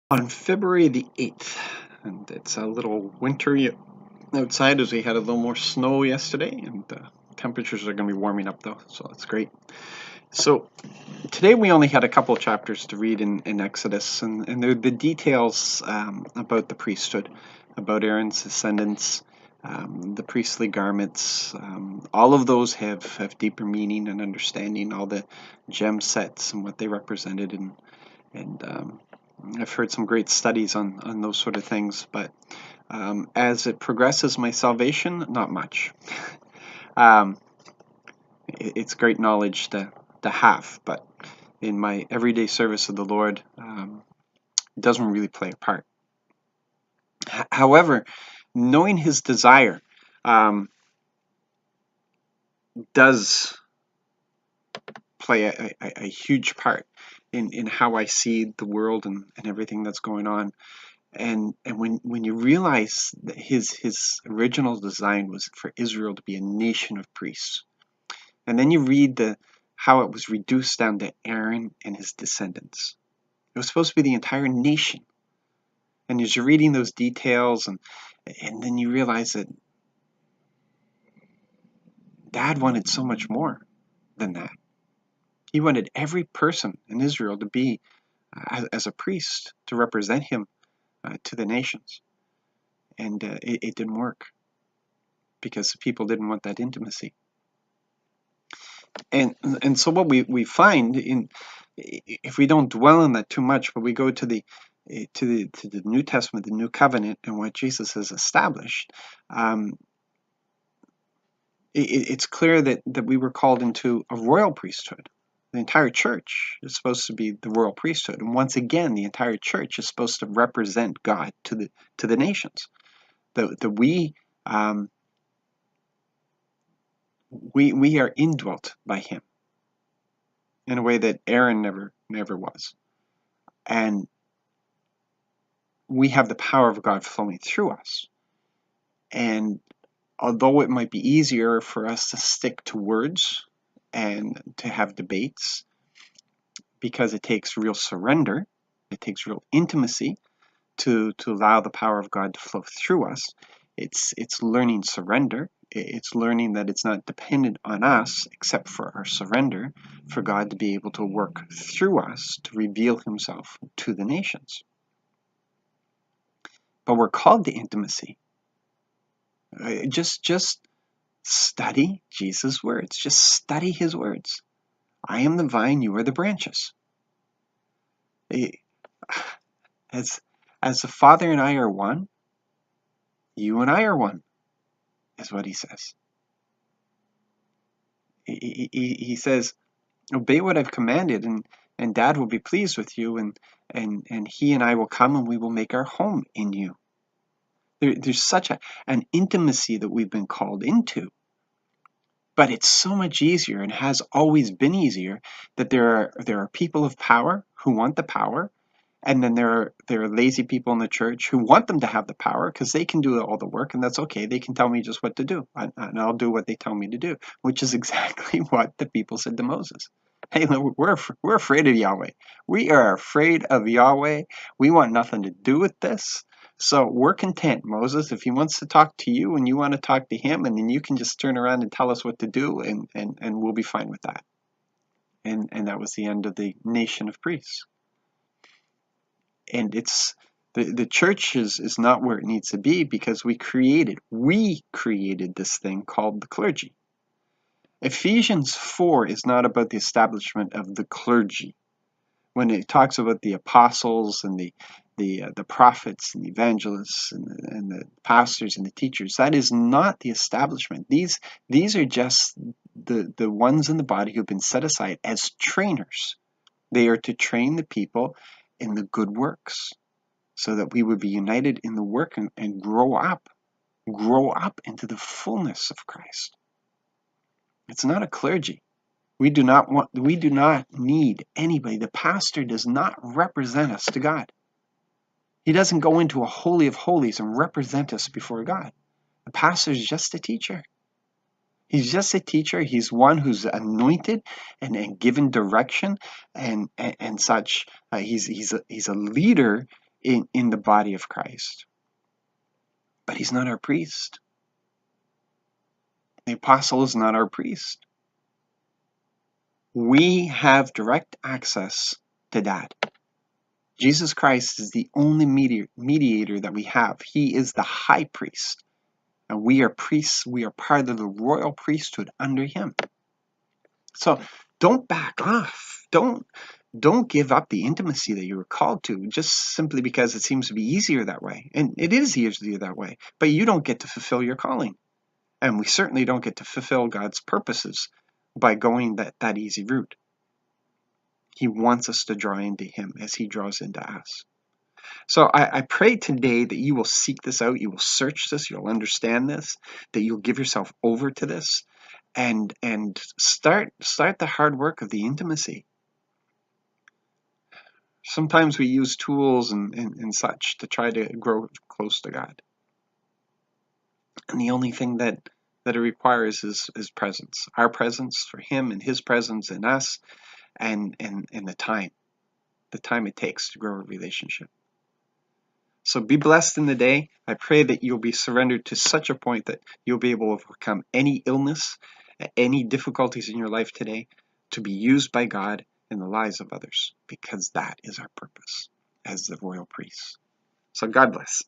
On February the 8th, and it's a little wintry outside as we had a little more snow yesterday, and temperatures are going to be warming up though, so that's great. So today we only had a couple of chapters to read in Exodus, and they're the details about the priesthood, about Aaron's descendants, the priestly garments. All of those have deeper meaning and understanding, all the gem sets and what they represented, and I've heard some great studies on those sort of things, but as it progresses my salvation, not much. It's great knowledge to have, but in my everyday service of the Lord, it doesn't really play a part. However, knowing His desire does play a huge part in how I see the world and everything that's going on. And when you realize that his original design was for Israel to be a nation of priests, and then you read how it was reduced down to Aaron and his descendants. It was supposed to be the entire nation. And as you're reading those details, and then you realize that Dad wanted so much more than that. He wanted every person in Israel to be as a priest to represent him to the nations, and it didn't work because the people didn't want that intimacy. And so what we find if we don't dwell on that too much, but we go to the New Testament, the New Covenant, and what Jesus has established, it's clear that we were called into a royal priesthood. The entire church is supposed to be the royal priesthood, and once again, the entire church is supposed to represent God to the nations. That we are indwelt by Him in a way that Aaron never was, and we have the power of God flowing through us. And although it might be easier for us to stick to words and to have debates, because it takes real surrender, it takes real intimacy to allow the power of God to flow through us. It's learning surrender. It's learning that it's not dependent on us except for our surrender for God to be able to work through us to reveal Himself to the nations. But we're called to intimacy. Just study Jesus' words. Just study His words. I am the vine, you are the branches. As the Father and I are one, you and I are one, is what He says. He says, obey what I've commanded, and Dad will be pleased with you, and He and I will come and we will make our home in you. There's such an intimacy that we've been called into. But it's so much easier, and has always been easier, that there are people of power who want the power, and then there are lazy people in the church who want them to have the power because they can do all the work, and that's okay. They can tell me just what to do, and I'll do what they tell me to do, which is exactly what the people said to Moses. Hey, we're afraid of Yahweh. We are afraid of Yahweh. We want nothing to do with this. So we're content, Moses, if he wants to talk to you and you want to talk to him, and then you can just turn around and tell us what to do, and we'll be fine with that. And that was the end of the nation of priests. And it's the church is not where it needs to be because we created this thing called the clergy. Ephesians 4 is not about the establishment of the clergy. When it talks about the apostles and the prophets and the evangelists and the pastors and the teachers, that is not the establishment. These are just the ones in the body who have been set aside as trainers. They are to train the people in the good works so that we would be united in the work and grow up into the fullness of Christ. It's not a clergy. We do not need anybody. The pastor does not represent us to God. He doesn't go into a holy of holies and represent us before God. The pastor is just a teacher. He's just a teacher. He's one who's anointed and given direction and such. He's a leader in the body of Christ. But he's not our priest. The apostle is not our priest. We have direct access to that. Jesus Christ is the only mediator that we have. He is the high priest. And we are priests. We are part of the royal priesthood under him. So don't back off. Don't give up the intimacy that you were called to just simply because it seems to be easier that way. And it is easier that way. But you don't get to fulfill your calling. And we certainly don't get to fulfill God's purposes by going that easy route. He wants us to draw into him as he draws into us. So I pray today that you will seek this out, you will search this, you'll understand this, that you'll give yourself over to this, and start the hard work of the intimacy. Sometimes we use tools and such to try to grow close to God. And the only thing that it requires is presence. Our presence for him and his presence in us, and the time it takes to grow a relationship. So be blessed in the day. I pray that you'll be surrendered to such a point that you'll be able to overcome any illness, any difficulties in your life today, to be used by God in the lives of others, because that is our purpose as the royal priests. So God bless.